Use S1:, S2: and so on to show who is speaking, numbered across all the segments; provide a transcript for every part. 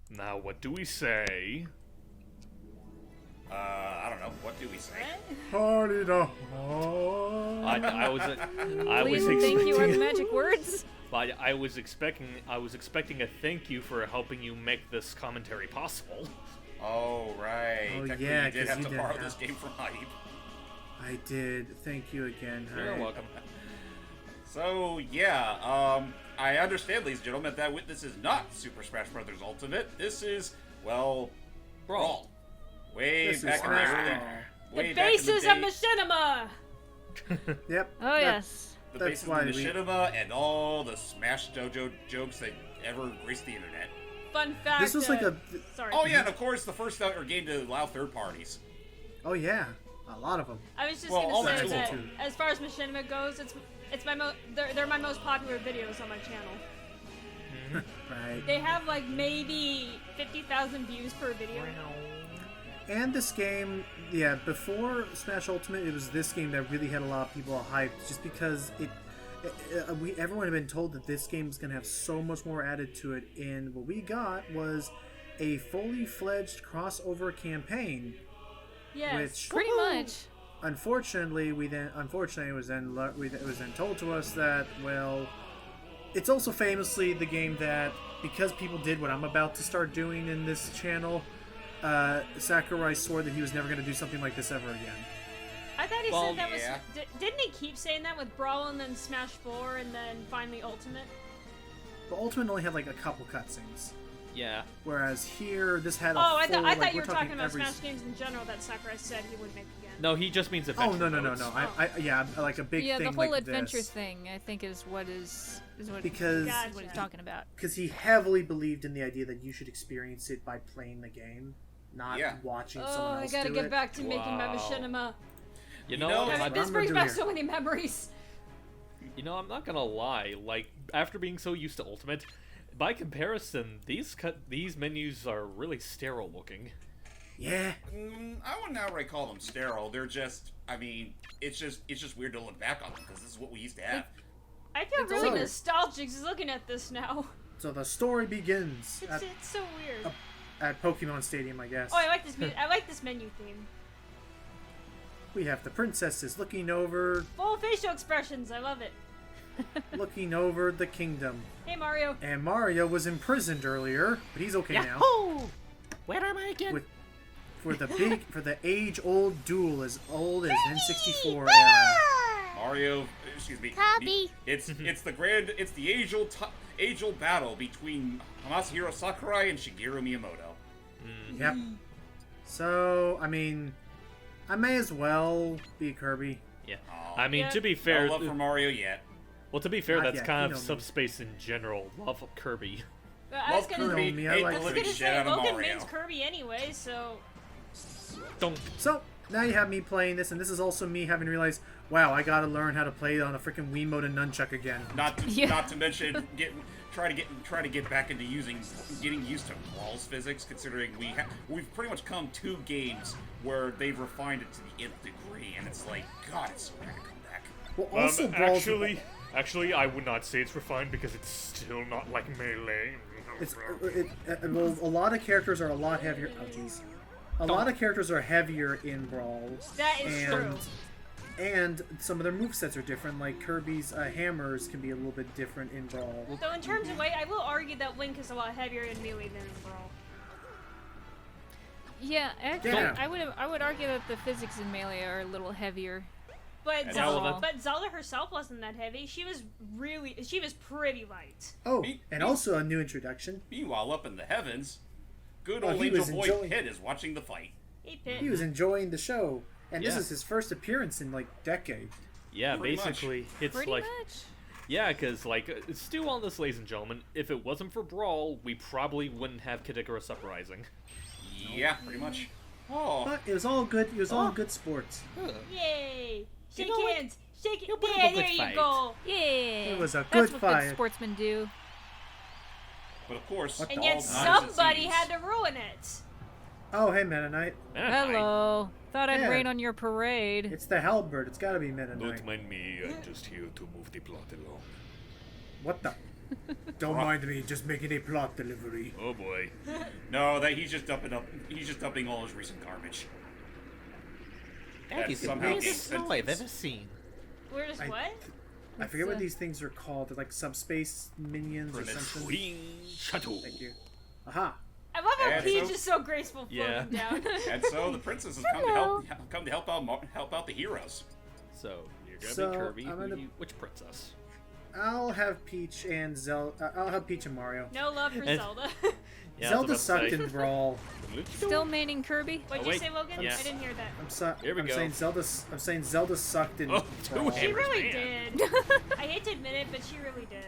S1: Now, what do we say?
S2: I don't know. What do we say?
S3: Party the
S1: I was
S4: Please, thank you are the
S1: expecting.
S4: magic words.
S1: I was expecting a thank you for helping you make this commentary possible.
S2: Oh, right.
S3: Oh,
S2: Technically,
S3: yeah,
S2: you did
S3: 'cause
S2: have
S3: you
S2: to
S3: did
S2: borrow
S3: have-
S2: this game from Hype.
S3: I did. Thank you again.
S1: You're
S3: Hi.
S1: welcome.
S2: So, yeah, I understand, ladies and gentlemen, that this is not Super Smash Bros. Ultimate. This is, well, Brawl. Way
S3: This is
S2: back in
S3: Smash
S2: the
S3: Brawl.
S2: way
S4: The
S2: back in
S4: basis
S2: the
S4: of
S2: day,
S3: Yep.
S4: machinima. Oh
S3: that-
S4: yes.
S2: the
S3: that's
S2: basis of
S3: why
S2: the
S3: we-
S2: machinima and all the Smash Dojo jokes that ever graced the internet.
S4: Fun fact.
S3: This was like a.
S4: Sorry.
S2: Oh, yeah, and of course, the first game to allow third parties.
S3: Oh yeah, a lot of them.
S4: I was just
S2: Well,
S4: gonna
S2: all
S4: say
S2: the
S4: that
S2: tools.
S4: as far as machinima goes, it's my they're my most popular videos on my channel.
S3: Right.
S4: They have like maybe 50,000 views per video.
S3: And this game, yeah, before Smash Ultimate, it was this game that really had a lot of people hyped, just because everyone had been told that this game is going to have so much more added to it, and what we got was a fully fledged crossover campaign.
S4: Yes.
S3: Which-
S4: Pretty much.
S3: Unfortunately, it was then told to us that, well, it's also famously the game that, because people did what I'm about to start doing in this channel, Sakurai swore that he was never going to do something like this ever again.
S4: I thought he
S1: Well,
S4: said that was.
S2: yeah.
S4: Didn't he keep saying that with Brawl and then Smash 4 and then finally Ultimate?
S3: But Ultimate only had like a couple cutscenes,
S1: Yeah.
S3: whereas here this had a
S4: Oh, I
S3: full,
S4: thought you
S3: we're
S4: were talking about
S3: every-
S4: Smash games in general that Sakurai said he would make again.
S1: No, he just means
S3: Oh
S1: adventure
S3: no!
S1: modes.
S3: Yeah, like a big
S4: Yeah,
S3: thing
S4: the whole
S3: like
S4: adventure
S3: this.
S4: thing, I think, is what
S3: Because
S4: is what he's talking about.
S3: because he heavily believed in the idea that you should experience it by playing the game, not
S2: Yeah.
S3: watching
S4: Oh,
S3: someone
S4: I
S3: else
S4: gotta
S3: do
S4: get
S3: it.
S4: back to making my
S1: Wow.
S4: machinima.
S1: You know,
S2: know,
S1: I,
S3: I'm
S4: This
S3: gonna
S4: brings
S3: do
S4: back
S3: here.
S4: so many memories.
S1: I'm not gonna lie. Like, after being so used to Ultimate, by comparison, these menus are really sterile looking.
S3: Yeah,
S2: I wouldn't outright call them sterile. They're just, I mean, it's just weird to look back on them because this is what we used to have.
S4: I feel
S3: It's
S4: really
S3: over.
S4: nostalgic just looking at this now.
S3: so the story begins
S4: It's so weird.
S3: at Pokemon Stadium, I guess.
S4: Oh, I like this. I like this menu theme.
S3: We have the princesses looking over
S4: Full facial expressions. I love it.
S3: the kingdom.
S4: Hey Mario.
S3: And Mario was imprisoned earlier, but he's okay now.
S1: Yahoo! Where am I again?
S3: With, for the age-old duel as old as N64 era.
S2: Mario, excuse me.
S4: Copy.
S2: It's the age-old battle between Masahiro Sakurai and Shigeru Miyamoto.
S3: Yep. So, I mean, I may as well be Kirby.
S1: Yeah.
S2: Aw.
S1: I mean,
S4: Yeah.
S1: to be
S2: No
S1: fair,
S2: love for Mario yet.
S1: well, to be fair,
S3: Not
S1: that's
S3: yet,
S1: kind
S3: you
S1: of
S3: know me.
S1: Subspace in general. Love of Kirby.
S4: I was
S2: Love
S4: gonna.
S2: Kirby,
S3: know me, I
S2: hate
S3: like
S2: the
S4: I was
S2: living
S4: gonna
S2: shit
S4: say
S2: out of
S4: Logan
S2: Mario.
S4: mains Kirby anyway, so.
S1: Don't.
S3: So, now you have me playing this, and this is also me having realized, wow, I gotta learn how to play on a freaking Wiimote and Nunchuck again.
S2: Not to,
S4: Yeah.
S2: not to mention try to get back into getting used to Brawl's physics, considering we've pretty much come 2 games where they've refined it to the nth degree, and it's like, God, it's so weird to come back.
S3: Well, also, Brawl's...
S1: Actually, I would not say it's refined because it's still not like Melee.
S3: Well, a lot of characters are a lot heavier. Oh, jeez. A lot of characters are heavier in Brawl.
S4: That is true.
S3: And some of their movesets are different, like Kirby's hammers can be a little bit different in Brawl.
S4: Though in terms of weight, I will argue that Link is a lot heavier in Melee than in Brawl.
S5: Yeah, actually,
S3: Yeah.
S5: I would argue that the physics in Melee are a little heavier.
S4: But
S2: And
S4: Zelda herself wasn't that heavy. She was pretty light.
S3: Oh,
S2: Me-
S3: and
S2: me-
S3: also a new introduction.
S2: Meanwhile, up in the heavens, good
S3: Oh,
S2: old
S3: he
S2: Angel
S3: was
S2: Boy
S3: enjoying-
S2: Pit is watching the fight.
S4: Hey Pit.
S3: He was enjoying the show, and this
S1: Yeah.
S3: is his first appearance in like decades.
S1: Yeah,
S2: Pretty much.
S1: basically, it's
S5: Pretty
S1: like
S5: much.
S1: yeah, because like still on this, ladies and gentlemen, if it wasn't for Brawl, we probably wouldn't have Kid Icarus Uprising.
S2: Yeah, pretty much. Oh,
S3: But it was all good. It was all good sports.
S4: Yay! Shake
S1: know what?
S4: hands! Shake it!
S1: You'll put up
S4: Yeah,
S1: a good
S4: there you
S1: fight.
S4: go!
S5: Yeah.
S3: It was a
S5: That's
S3: good
S5: what
S3: fight.
S5: good sportsmen do.
S2: but of course,
S3: What
S4: And
S3: the-
S4: yet
S3: All
S4: somebody had to ruin it.
S3: Oh, hey, Meta Knight.
S5: Hello. Thought I'd
S3: Yeah.
S5: rain on your parade.
S3: It's the Halberd. It's gotta be Meta Knight.
S1: Don't mind me. I'm just here to move the plot along.
S3: What the? Don't mind me, just making a plot delivery.
S1: Oh boy.
S2: No, that he's just dumping all his recent garbage.
S1: That is the
S2: somehow
S1: biggest
S2: gained
S1: snow I've
S2: sentience.
S1: ever seen.
S4: Where's
S3: I-
S4: what?
S3: I forget what
S5: It's,
S3: these things are called. They're like subspace minions or
S2: From the
S3: something.
S1: Queen Chateau.
S3: Thank you. Aha.
S4: I love how
S2: And
S4: Peach
S2: so-
S4: is so graceful floating
S1: Yeah.
S4: down.
S2: And so the princess has come to help out the heroes.
S1: So you're gonna
S3: So,
S1: be Kirby.
S3: I'm gonna-
S1: Which princess?
S3: I'll have Peach and Zelda. I'll have Peach and Mario.
S4: No love for
S1: And-
S4: Zelda.
S1: Yeah, I
S3: Zelda
S1: was about
S3: sucked
S1: to say.
S3: in Brawl.
S5: Still maining Kirby.
S4: What'd
S1: Oh,
S4: you
S1: wait.
S4: say, Logan?
S1: Yeah.
S4: I didn't hear that.
S1: Here we
S3: I'm
S1: go.
S3: saying Zelda. I'm saying Zelda sucked in
S1: Oh,
S3: Brawl.
S1: two
S4: She really
S1: Man.
S4: did. I hate to admit it, but she really did.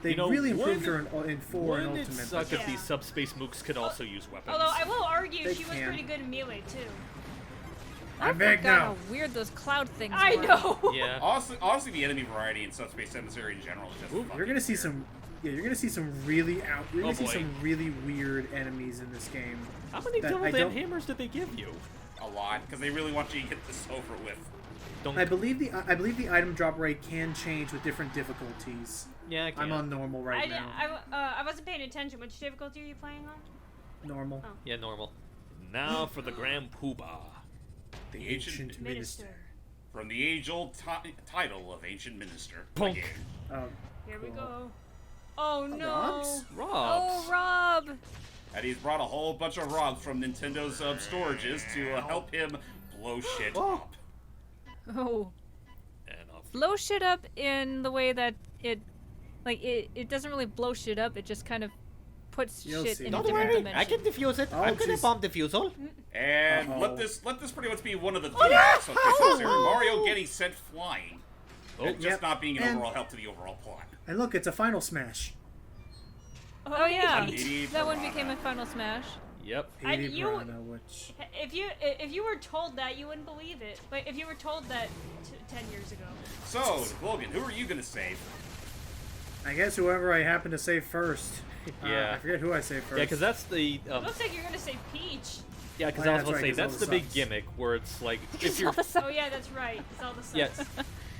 S3: They
S1: You know,
S3: really improved
S1: wouldn't
S3: her in 4 and
S1: Wouldn't it
S3: Ultimate.
S1: suck if
S4: Yeah.
S1: these subspace mooks could also use weapons?
S4: Although I will argue
S3: They
S4: she was
S3: can.
S4: pretty good in melee too.
S3: I'm
S5: I
S3: big
S5: forgot
S3: now.
S5: how weird those cloud things
S4: I
S5: were.
S4: know.
S1: Yeah.
S2: Honestly, the enemy variety in Subspace Emissary in general is just.
S1: Ooh,
S3: You're
S2: fucking
S3: gonna see
S2: weird.
S3: some. Yeah, you're gonna see some really out. You're gonna
S1: Oh,
S3: see
S1: boy.
S3: some really weird enemies in this game.
S1: How many
S3: that
S1: double
S3: I
S1: damn
S3: don't-
S1: hammers did they give you?
S2: A lot because they really want you to get this over with.
S1: Don't.
S3: I believe the item drop rate can change with different difficulties.
S1: Yeah, I can't.
S3: I'm on normal right
S4: I,
S3: now.
S4: I wasn't paying attention. Which difficulty are you playing on?
S3: Normal.
S4: Oh.
S1: Yeah, normal. Now for the Grand Poobah.
S3: The
S2: Ancient
S3: ancient minister.
S2: From the age-old title of Ancient Minister.
S1: Punk.
S2: Again.
S3: Oh,
S4: Here we
S3: cool.
S4: go. Oh no.
S3: Robs?
S1: Robs.
S5: Oh, Rob!
S2: And he's brought a whole bunch of ROMs from Nintendo's storages to help him blow shit
S3: Oh.
S2: up.
S5: Oh.
S1: And off.
S5: Blow shit up in the way that it doesn't really blow shit up, it just kind of puts
S3: You'll
S5: shit
S3: see.
S5: in a
S3: Don't
S5: different dimension.
S1: defuse it.
S3: Oh, I'm gonna jeez.
S1: bomb defusal.
S2: And
S3: Uh-oh.
S2: let this pretty much be one of the themes of Subspace Emissary. Mario getting sent flying. And just
S3: Yep.
S2: not being an
S3: And-
S2: overall help to the overall plot.
S3: And look, it's a final smash.
S5: Oh yeah,
S2: Petey
S5: that one
S2: Piranha.
S5: became a final smash.
S1: Yep.
S3: Petey
S4: you-
S3: Piranha, which
S4: If you were told that, you wouldn't believe it. But if you were told that 10 years ago.
S2: So, Logan, who are you gonna save?
S3: I guess whoever I happen to save first.
S1: Yeah.
S3: I forget who I saved first.
S1: Yeah, because that's the.
S4: It looks like you're gonna say Peach.
S1: Yeah, because
S3: Oh,
S1: I
S3: yeah,
S1: was about to say
S3: that's right, 'cause
S1: that's the
S3: Zelda
S1: big
S3: sucks.
S1: gimmick where it's like if you're.
S4: Oh yeah, that's right. Zelda sucks.
S1: Yes.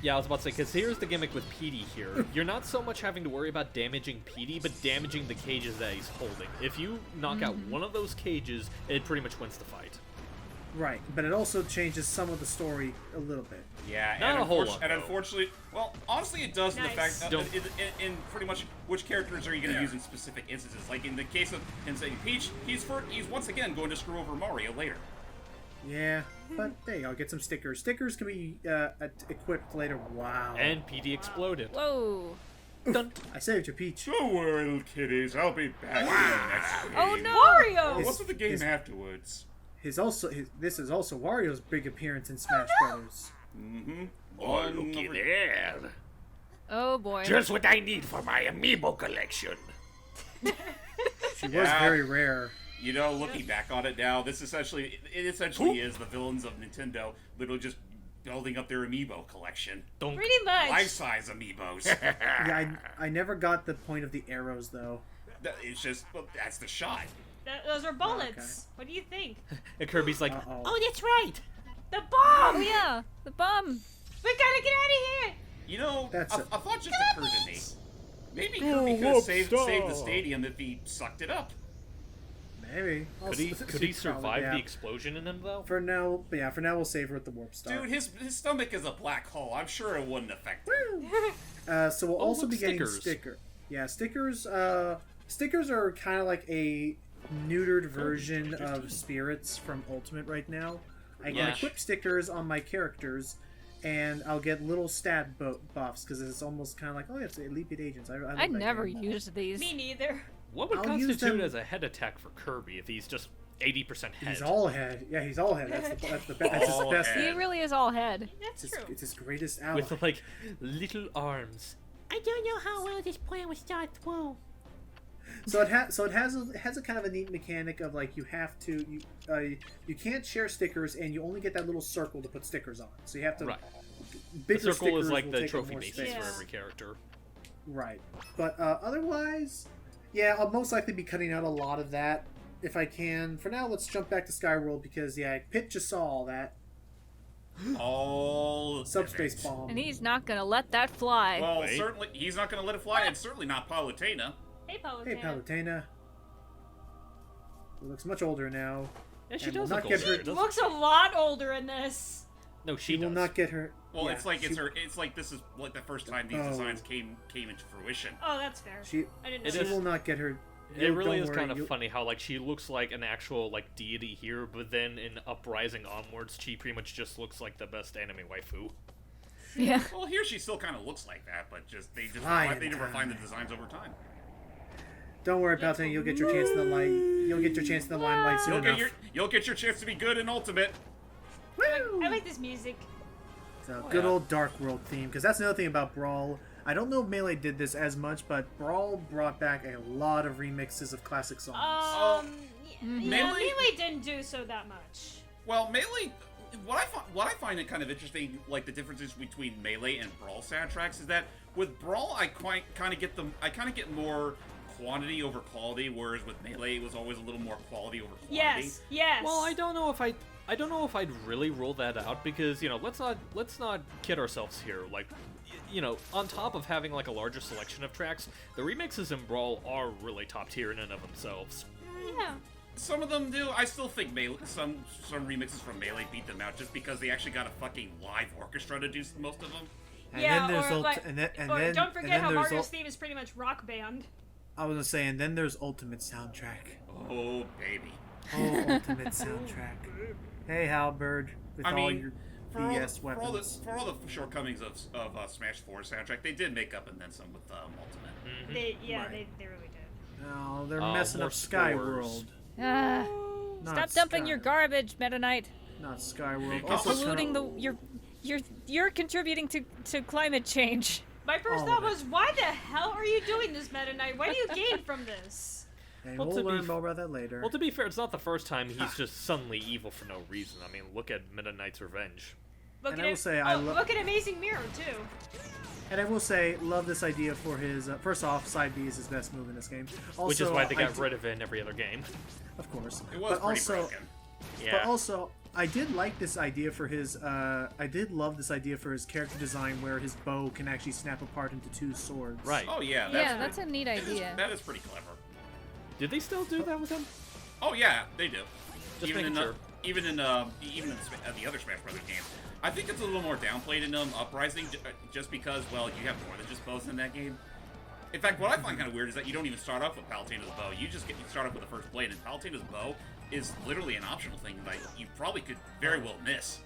S1: Yeah, I was about to say, because here's the gimmick with Petey here. You're not so much having to worry about damaging Petey, but damaging the cages that he's holding. If you knock out one of those cages, it pretty much wins the fight.
S3: Right, but it also changes some of the story a little bit.
S2: Yeah,
S1: Not
S2: and,
S1: a whole lot,
S2: and
S1: though.
S2: unfortunately, well, honestly, it does in the
S4: Nice.
S2: fact
S1: Don't-
S2: in pretty much which characters are you going to use in specific instances. Like in the case of say Peach, he's once again going to screw over Mario later.
S3: Yeah, but there you go. Get some stickers. Stickers can be equipped later. Wow.
S1: And Petey exploded.
S5: Whoa.
S1: Dun.
S3: I saved you, Peach.
S2: Don't worry, little kiddies. I'll be back in the next game.
S5: Oh no!
S4: Mario.
S2: What's with the game
S3: His-
S2: afterwards?
S3: This is also Wario's big appearance in Smash Brothers.
S2: Mm-hmm.
S1: Oh, looky there.
S5: Oh boy.
S1: Just what I need for my amiibo collection.
S3: She was
S2: Yeah.
S3: very rare.
S2: You know, looking back on it now, this essentially is the villains of Nintendo literally just building up their amiibo collection.
S1: Don't.
S4: Pretty much.
S2: Life-size amiibos.
S3: Yeah, I never got the point of the arrows though.
S2: It's just, well, that's the shot.
S4: Those are bullets. What do you think?
S1: And Kirby's like,
S3: Uh-oh.
S1: oh, that's right.
S4: The bomb.
S5: Oh yeah, the bomb.
S4: We gotta get out of here.
S2: You know,
S3: That's
S2: a
S3: it.
S2: thought just occurred to me. Maybe
S1: Oh,
S2: Kirby could have
S1: whoop,
S2: saved
S1: stop.
S2: the stadium if he sucked it up.
S3: Maybe.
S1: Could he
S3: Probably,
S1: survive
S3: yeah.
S1: the explosion in him though?
S3: For now, we'll save her at the warp star.
S2: Dude, his stomach is a black hole. I'm sure it wouldn't affect him.
S3: So we'll also
S1: look,
S3: be getting
S1: stickers.
S3: sticker. Yeah, stickers. Stickers are kind of like a neutered version of spirits from Ultimate right now. I can
S1: Yeah.
S3: equip stickers on my characters, and I'll get little stat buffs because it's almost kind of like, oh, yeah, it's Elite Agents. I love
S5: I
S3: that
S5: never
S3: game.
S5: used these.
S4: Me neither.
S1: What would
S3: I'll use
S1: constitute
S3: them-
S1: as a head attack for Kirby if he's just 80% head?
S3: He's all head. Yeah, he's all head. That's his
S2: All
S3: best.
S2: head.
S5: He really is all head.
S4: That's
S3: It's
S4: true.
S3: it's his greatest ally.
S1: with like little arms.
S6: I don't know how well this plan was thought through.
S3: So it has a kind of a neat mechanic of like you have to you can't share stickers and you only get that little circle to put stickers on. So you have to
S1: Right. The
S3: bigger
S1: circle
S3: stickers
S1: is like
S3: will
S1: the
S3: take up
S1: trophy
S3: more
S1: bases
S3: space.
S4: Yeah.
S1: for every character.
S3: Right. But otherwise, yeah, I'll most likely be cutting out a lot of that if I can. For now, let's jump back to Skyworld because yeah, Pit just saw all that.
S2: All
S3: Subspace
S2: of it.
S3: bomb.
S5: And he's not gonna let that fly.
S2: Well,
S1: Right.
S2: certainly he's not going to let it fly, and certainly not Palutena.
S4: Hey, Palutena.
S3: Hey, Palutena. She looks much older now.
S1: Yeah, she
S3: And will
S1: does
S3: not
S1: look
S3: get
S1: older,
S3: her-
S1: doesn't
S4: Looks a lot older in this.
S1: No,
S3: She
S1: she
S3: will
S1: does.
S3: not get her.
S2: Well,
S3: yeah,
S2: it's like
S3: she,
S2: it's like this is like the first time these
S3: Oh.
S2: designs came into fruition.
S4: Oh, that's fair.
S3: She,
S4: I didn't know.
S1: It
S3: she
S1: is-
S3: will not get her.
S1: It really
S3: don't
S1: is
S3: worry,
S1: kind of
S3: you-
S1: funny how like she looks like an actual like deity here, but then in Uprising onwards, she pretty much just looks like the best anime waifu.
S5: Yeah.
S2: Well, here she still kind of looks like that, but they
S3: Fine
S2: refine the
S3: time.
S2: designs over time.
S3: Don't worry, Palutena. You'll get your chance in the light. You'll get your chance in the limelight soon enough.
S2: You'll get your chance to be good in Ultimate.
S3: Woo!
S4: I like this music.
S3: So,
S1: Oh,
S3: good
S1: yeah.
S3: old Dark World theme, because that's another thing about Brawl. I don't know if Melee did this as much, but Brawl brought back a lot of remixes of classic songs.
S4: Yeah,
S2: Melee-
S4: Melee didn't do so that much.
S2: Well, Melee. What I find it kind of interesting, like the differences between Melee and Brawl soundtracks, is that with Brawl, I kind of get more quantity over quality, whereas with Melee, it was always a little more quality over quantity.
S4: Yes, yes.
S1: Well, I don't know if I'd really rule that out because let's not kid ourselves here. Like, on top of having like a larger selection of tracks, the remixes in Brawl are really top tier in and of themselves.
S4: Yeah.
S2: Some of them do. I still think some remixes from Melee beat them out just because they actually got a fucking live orchestra to do most of them.
S3: And
S4: Yeah,
S3: then there's
S4: or like-
S3: and then
S4: Or don't
S3: and
S4: forget
S3: then
S4: how
S3: there's
S4: Mario's theme is pretty much rock band.
S3: I was gonna say, and then there's Ultimate soundtrack.
S2: Oh baby.
S3: Oh, Ultimate soundtrack. Hey, Halberd, with
S2: I
S3: all
S2: mean,
S3: your
S2: for all,
S3: BS
S2: for all the
S3: weapons.
S2: for all the shortcomings of Smash 4 soundtrack, they did make up and then some with Ultimate.
S4: They
S3: Right.
S4: they really did.
S3: Oh, they're
S1: Oh,
S3: messing
S1: more
S3: up Sky
S1: scores.
S3: World.
S5: Ah,
S3: Not
S5: stop dumping
S3: Sky-
S5: your garbage, Meta Knight.
S3: Not Sky World.
S2: You're
S3: Also,
S5: Polluting you're contributing to climate change.
S4: My first
S3: All
S4: thought
S3: of it.
S4: was, why the hell are you doing this, Meta Knight? What do you gain from this?
S3: Hey,
S1: Well,
S3: we'll
S1: to be
S3: learn
S1: f-
S3: more about that later.
S1: Well, to be fair, it's not the first time he's just suddenly evil for no reason. I mean, look at Meta Knight's Revenge.
S4: Look
S3: And
S4: at
S3: I will
S4: it.
S3: say,
S4: Look at Amazing Mirror too.
S3: And I will say, love this idea for his. First off, side B is his best move in this game. Also,
S1: Which is why they
S3: I
S1: got
S3: d-
S1: rid of it in every other game.
S3: Of course.
S2: It was
S3: but
S2: pretty
S3: also,
S2: broken.
S1: Yeah.
S3: But also, I did like this idea for his. I did love this idea for his character design, where his bow can actually snap apart into two swords.
S1: Right.
S2: Oh yeah,
S5: Yeah, that's a neat
S2: that is-
S5: idea.
S2: that is pretty clever.
S1: Did they still do that with him?
S2: Oh yeah, they do.
S1: Just
S2: even in
S1: making sure.
S2: even in the other Smash Brothers games, I think it's a little more downplayed in Uprising, just because you have more than just bows in that game. In fact, what I find kind of weird is that you don't even start off with Palutena's bow. You start off with the first blade, and Palutena's bow is literally an optional thing that you probably could very well miss.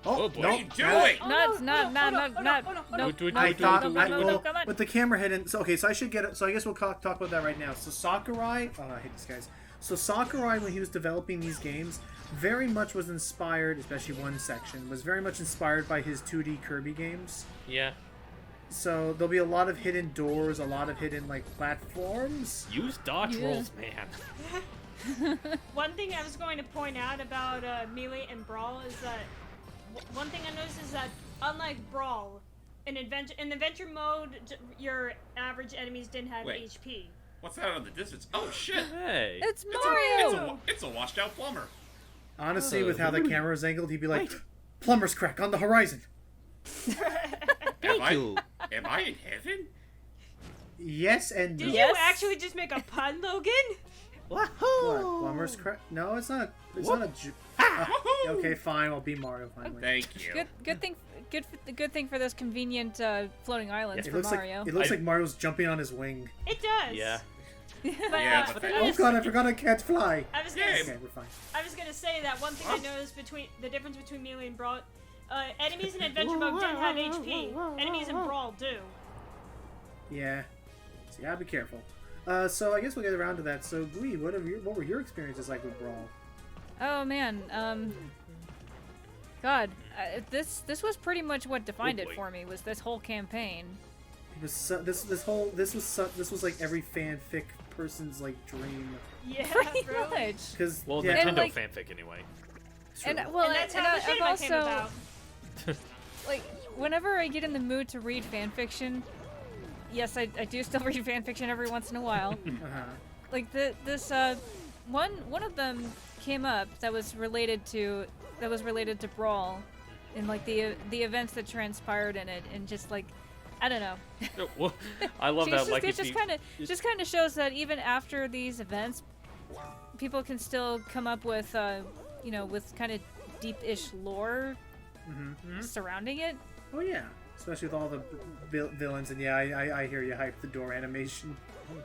S3: Oh,
S1: boy.
S2: What are you doing?
S5: No, it's not.
S3: I thought
S5: No, come on.
S3: with the camera hidden. So okay, so I should get it. So I guess we'll talk about that right now. So Sakurai, oh, I hate these guys. So Sakurai, when he was developing these games, very much was inspired, especially one section, was very much inspired by his 2D Kirby games.
S1: Yeah.
S3: So there'll be a lot of hidden doors, a lot of hidden platforms.
S1: Use dodge
S5: Yeah.
S1: rolls, man.
S4: One thing I was going to point out about Melee and Brawl is that one thing I noticed is that unlike Brawl, in adventure mode, your average enemies didn't have
S2: Wait.
S4: HP.
S2: What's that on the distance? Oh shit!
S1: Hey.
S5: It's
S2: It's
S5: Mario.
S2: it's a washed out plumber.
S3: Honestly, with how the camera was angled, he'd be like, "Plumber's crack on the horizon."
S2: Am I in heaven?
S3: Yes and
S4: Did
S3: no.
S5: Yes.
S4: you actually just make a pun, Logan?
S3: What? Plumber's crack? No, it's not. It's not a.
S2: Woohoo!
S3: Okay, fine. I'll be Mario finally.
S2: Thank you.
S5: Good thing for those convenient floating islands
S3: It
S5: for
S3: looks
S5: Mario.
S3: like it looks like Mario's jumping on his wing.
S4: It does.
S1: Yeah.
S4: But,
S2: Yeah, but that-
S3: Oh god, I forgot I can't fly.
S4: I was gonna,
S2: Yeah.
S3: Okay, we're fine.
S4: I was gonna say that one thing I noticed between the difference between Melee and Brawl, enemies in adventure mode didn't have HP. Enemies in Brawl do.
S3: Yeah. So yeah, be careful. So I guess we'll get around to that. So Glee, what were your experiences like with Brawl?
S5: Oh man, God, this was pretty much what defined
S1: Oh,
S5: it
S1: boy.
S5: for me. Was this whole campaign?
S3: It was this was like every fanfic person's dream.
S4: Yeah,
S5: Pretty
S4: bro.
S5: much.
S3: Because
S1: Well,
S3: yeah,
S5: And,
S1: Nintendo
S5: like-
S1: fanfic anyway.
S5: And
S3: true.
S5: well,
S4: And that's
S5: and
S4: how
S5: I,
S4: the
S5: I've
S4: Shinra came
S5: also
S4: about.
S5: like whenever I get in the mood to read fanfiction. Yes, I do still read fanfiction every once in a while.
S3: uh-huh.
S5: Like this one of them came up that was related to Brawl, and like the events that transpired in it, and just like, I don't know.
S1: Well, I love that. Like,
S5: it just kind of shows that even after these events, people can still come up with, with kind of deep-ish lore surrounding it.
S3: Oh yeah, especially with all the villains, and yeah, I hear you hype the door animation.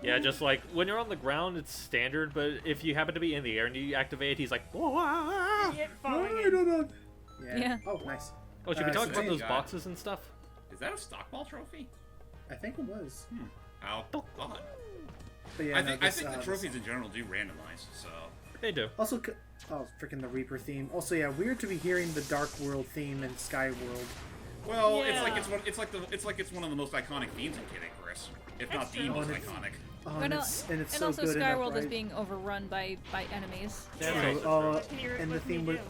S1: Yeah, just like when you're on the ground, it's standard, but if you happen to be in the air and you activate it, he's like, whoa,
S5: Yeah.
S3: Oh, nice.
S1: Oh, should we talk about
S2: so
S1: those
S2: God.
S1: boxes and stuff?
S2: Is that a stockball trophy?
S3: I think it was.
S2: How odd.
S3: But yeah,
S2: I think the trophies in general do randomize, so...
S1: They do.
S3: Also, freaking the Reaper theme. Also, yeah, weird to be hearing the Dark World theme in Sky World.
S2: Well,
S4: Yeah.
S2: it's like it's one of the most iconic themes in Kid Icarus, if not the
S4: true.
S2: most
S3: And it's-
S2: iconic.
S3: Oh,
S5: And,
S3: it's so
S5: also
S3: good.
S5: Skyworld is being overrun by enemies.
S1: That's
S4: Yeah.
S1: also
S3: Oh,
S1: true.
S4: What can you-
S3: and the
S4: what can you
S3: theme
S4: do?
S3: was,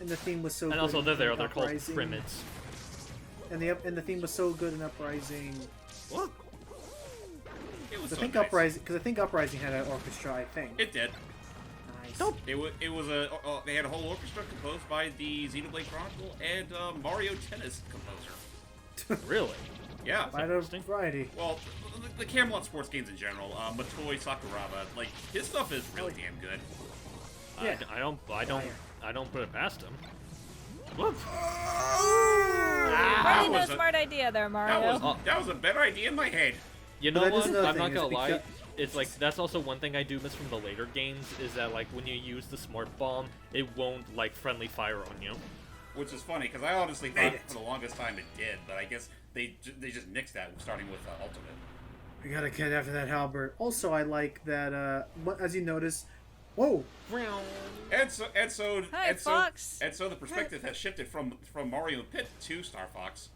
S3: and the theme was so.
S1: And
S3: good
S1: also,
S3: in
S1: they're called
S3: Uprising.
S1: Primids.
S3: And the theme was so good in Uprising.
S1: What?
S2: It was
S3: I
S2: so
S3: think
S2: nice.
S3: Uprising had an orchestra. I think.
S2: It did.
S3: Nice.
S2: It was a they had a whole orchestra composed by the Xenoblade Chronicle and Mario Tennis composer.
S1: Really?
S2: Yeah.
S3: Friday,
S1: interesting.
S3: Friday.
S2: Well, the Camelot sports games in general, Motoi Sakuraba, like his stuff is really damn good.
S3: Yeah.
S1: I don't put it past him. Whoop.
S5: Probably no
S2: was a-
S5: smart idea there, Mario.
S2: That was a better idea in my head.
S1: You
S3: But
S1: know
S3: that is
S1: what?
S3: another
S1: I'm not
S3: thing,
S1: gonna
S3: is
S1: lie.
S3: because-
S1: It's like that's also one thing I do miss from the later games is that like when you use the smart bomb, it won't like friendly fire on you.
S2: Which is funny because I honestly
S3: Made
S2: thought
S3: it.
S2: for the longest time it did, but I guess they just nixed that starting with Ultimate.
S3: We gotta get after that halberd. Also, I like that. As you notice, whoa.
S2: And so
S5: Hi, Fox.
S2: the perspective has shifted from Mario Pit to Star Fox.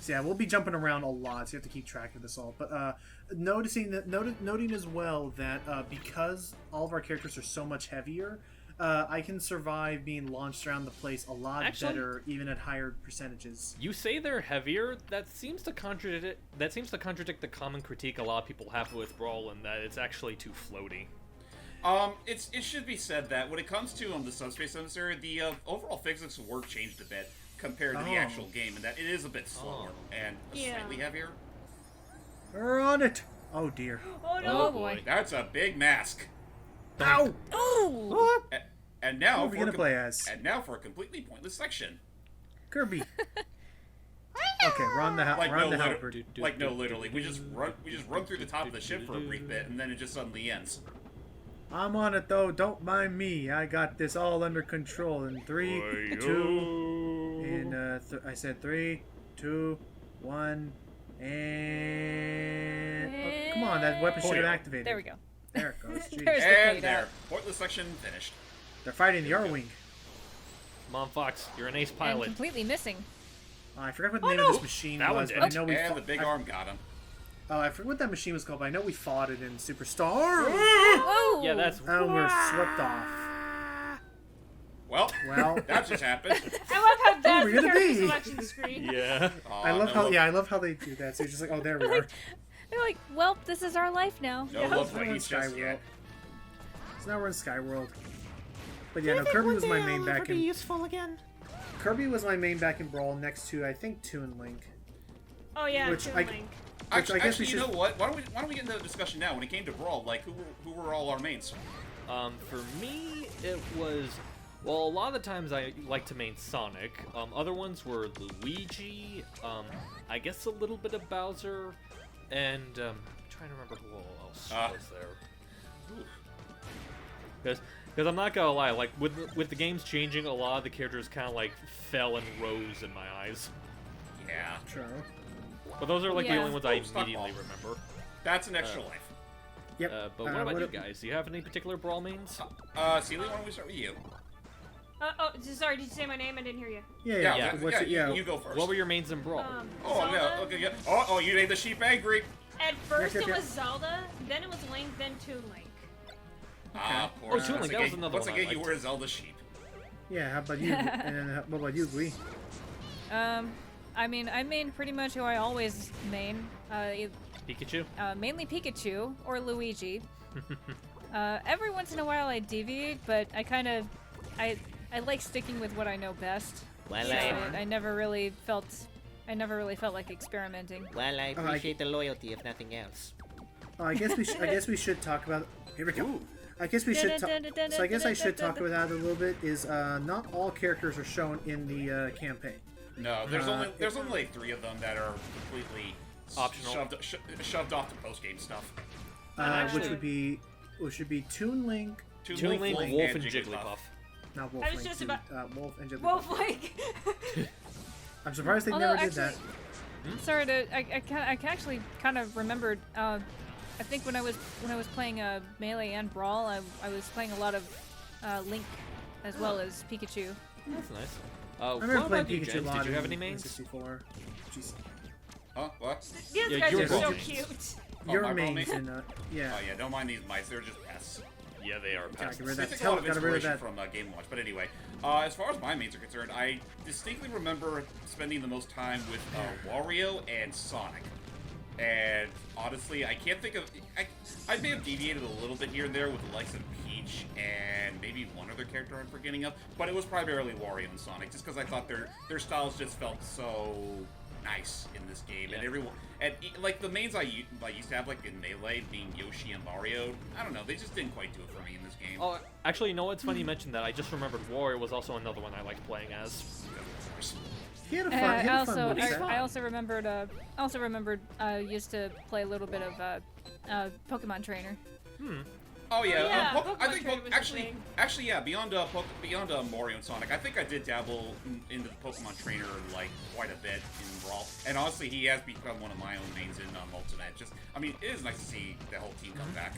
S3: So yeah, we'll be jumping around a lot, so you have to keep track of this all. But noting as well that because all of our characters are so much heavier, I can survive being launched around the place a lot
S1: Actually-
S3: better, even at higher percentages.
S1: You say they're heavier. That seems to contradict the common critique a lot of people have with Brawl, in that it's actually too floaty.
S2: It should be said that when it comes to the Subspace Emissary, the overall physics of work changed a bit compared to the
S3: Oh.
S2: actual game, and that it is a bit slower and
S4: Yeah.
S2: slightly heavier.
S3: We're on it. Oh dear.
S4: Oh no!
S5: Oh boy.
S2: That's a big mask.
S3: Ow!
S5: Oh!
S2: And now
S3: Who are we gonna play as?
S2: And now for a completely pointless section.
S3: Kirby. Okay, we're on the
S2: Like no,
S3: halberd.
S2: literally, we just run through the top of the ship for a brief bit, and then it just suddenly ends.
S3: I'm on it though. Don't mind me. I got this all under control. In 3, 2, in I said 3, 2, 1, and oh, come on, that weapon should have activated.
S5: There we go.
S3: There it goes. Jeez.
S5: There's the
S2: And
S5: fade
S2: there,
S5: out.
S2: pointless section finished.
S3: They're fighting the R-wing.
S1: Come on, Fox, you're an ace
S5: And
S1: pilot.
S5: completely missing.
S3: I forgot what the
S1: Oh,
S3: name
S1: no.
S3: of this machine
S1: That one
S3: was,
S1: did.
S3: but I know we
S2: And
S3: fought.
S2: the big arm got him.
S3: I forget what that machine was called, but I know we fought it in Superstar.
S5: Oh!
S1: Yeah, that's
S3: And we're swept off.
S2: Well,
S3: Well,
S2: that just happened.
S4: I love how that's
S3: we're
S4: the
S3: gonna
S4: character
S3: be.
S4: selection screen.
S1: yeah.
S3: I love I love how they do that. So you're just like, oh, there we are.
S5: They're like, well, this is our life now.
S2: No
S4: Yeah.
S2: love
S3: Now we're in
S2: fighting just
S3: Skyworld.
S2: yet.
S3: So now we're in Skyworld. But yeah, no, Kirby was my main back
S6: be
S3: in.
S6: useful again.
S3: Kirby was my main back in Brawl next to I think Toon Link.
S4: Oh yeah,
S3: Which
S4: Toon
S3: I-
S4: Link.
S2: Actually,
S3: I guess we
S2: you
S3: should-
S2: know what? Why don't we get into the discussion now? When it came to Brawl, like who were all our mains?
S1: For me, it was. Well, a lot of the times I like to main Sonic. Other ones were Luigi. I guess a little bit of Bowser, and I'm trying to remember who else was there. Because I'm not gonna lie, like with the games changing, a lot of the characters kind of like fell and rose in my eyes.
S2: Yeah,
S3: True.
S1: But those are like the
S5: Yeah.
S1: only ones I
S2: Stockball.
S1: immediately remember.
S2: that's an extra life.
S3: Yep.
S1: But what about you
S3: if-
S1: guys? Do you have any particular Brawl mains?
S2: Celia, why don't we start with you?
S4: Sorry, did you say my name? I didn't hear you.
S3: Yeah.
S1: Yeah.
S3: What's it? Yeah.
S2: You go first.
S1: What were your mains in Brawl?
S2: Oh
S4: Zelda.
S2: no, okay, yeah. Oh, you made the sheep angry.
S4: At first
S3: Yep,
S4: it
S3: yep,
S4: was Zelda, then it was Link, then Toon Link.
S2: Of course.
S1: Toon Link, that was another
S2: Once
S1: one I
S2: again, you
S1: liked.
S2: were a Zelda sheep.
S3: Yeah. How about you? And then, what about you, Gui?
S5: I mean, I main pretty much who I always main.
S1: Pikachu?
S5: Mainly Pikachu or Luigi. Every once in a while I deviate, but I like sticking with what I know best.
S7: Well,
S5: So
S7: I
S5: I never really felt like experimenting.
S7: well, I appreciate the loyalty, if nothing else.
S3: I guess we should talk about. Here we go. I guess we should. So I guess I should talk about that a little bit. Is not all characters are shown in the campaign.
S2: No, there's only like 3 of them that are completely
S1: Optional.
S2: shoved off to post game stuff.
S3: Which should be Toon Link,
S1: Toon Link, Wolf, and Jigglypuff.
S3: not Wolf
S4: I was
S3: Link.
S4: just
S3: Toon-
S4: about-
S3: Wolf and Jigglypuff.
S4: Wolf like.
S3: I'm surprised they
S5: Although
S3: never did that.
S5: Sorry to, I actually kind of remembered. I think when I was playing Melee and Brawl, I was playing a lot of Link as well as Pikachu.
S1: That's nice.
S3: I
S1: What
S3: remember playing
S1: about you,
S3: Pikachu a
S1: Jen?
S3: lot
S1: Did you have
S3: in
S1: any mains?
S3: 64. Jeez.
S2: Huh? What?
S4: These
S1: Yeah,
S4: guys
S1: your
S4: are so
S1: brawl mains.
S4: cute.
S2: Oh,
S3: Your
S2: my brawl
S3: mains
S2: main?
S3: in yeah.
S2: Oh yeah, don't mind these mice. They're just pests.
S1: Yeah, they are.
S3: Gotta
S1: pests.
S3: get rid of
S2: They
S3: that.
S2: take a lot of
S3: Gotta get rid of
S2: inspiration
S3: that.
S2: from Game Watch. But anyway, as far as my mains are concerned, I distinctly remember spending the most time with Wario and Sonic. And honestly, I can't think of. I may have deviated a little bit here and there with the likes of Peach and maybe one other character I'm forgetting of, but it was primarily Wario and Sonic, just because I thought their styles just felt so nice in this game, and everyone like the mains I used to have like in Melee being Yoshi and Mario. I don't know, they just didn't quite do it for me in this game.
S1: Oh, actually, you know what's funny you mentioned that. I just remembered Warrior was also another one I liked playing as.
S3: He had a fun. He had a fun mode.
S5: I also remembered. I used to play a little bit of Pokemon Trainer.
S2: Oh yeah,
S4: yeah,
S2: I
S4: Pokemon
S2: think
S4: Trainer was a thing.
S2: actually yeah. Beyond Mario and Sonic, I think I did dabble into the Pokemon Trainer like quite a bit in Brawl, and honestly, he has become one of my own mains in Ultimate. Just, I mean, it is nice to see the whole team come back.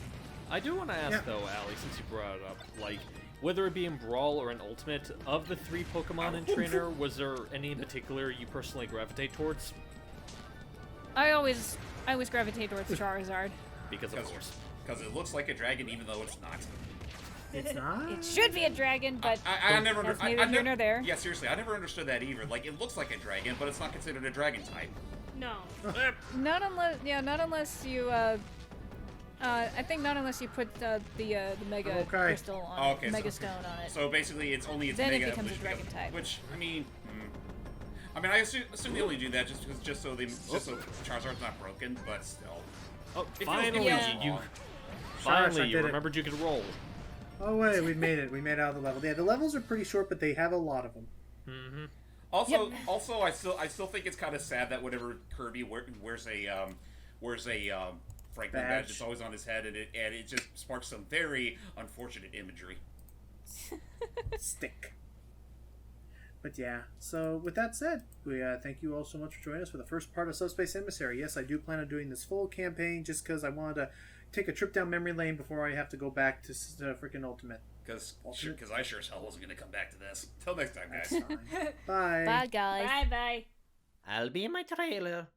S1: I do want to ask though, Ali, since you brought it up, like whether it be in Brawl or in Ultimate, of the 3 Pokemon in Trainer, was there any in particular you personally gravitate towards?
S5: I always gravitate towards Charizard.
S1: Because of course.
S2: Because it looks like a dragon, even though it's not.
S3: It's not.
S5: It should be a dragon, but
S2: I never.
S5: that's
S2: I
S5: neither here
S2: never-
S5: nor there.
S2: Yeah, seriously, I never understood that either. Like, it looks like a dragon, but it's not considered a dragon type.
S4: No.
S5: Not unless you. I think not unless you put the Mega
S3: Okay.
S5: Crystal on
S2: Okay,
S5: it, Mega
S2: so-
S5: Stone on it.
S2: So basically, it's only its
S5: Then it
S2: mega
S5: becomes a
S2: evolution
S5: dragon type.
S2: Which I mean, I assume they only do that just so Charizard's not broken, but still.
S1: Oh,
S2: feels
S1: finally,
S5: Yeah.
S1: you
S3: Charizard
S1: you
S3: did it.
S1: remembered you could roll.
S3: Oh wait, we made it. We made it out of the level. Yeah, the levels are pretty short, but they have a lot of them.
S1: Mm-hmm.
S2: Also, I still think it's kind of sad that whenever Kirby wears a Franklin badge, it's always on his head, and it just sparks some very unfortunate imagery.
S3: Stick. But yeah, so with that said, we thank you all so much for joining us for the first part of Subspace Emissary. Yes, I do plan on doing this full campaign just because I wanted to take a trip down memory lane before I have to go back to freaking Ultimate.
S2: Because I sure as hell wasn't going to come back to this. Till next time, guys.
S3: Bye.
S5: Bye, guys.
S4: Bye bye.
S7: I'll be in my trailer.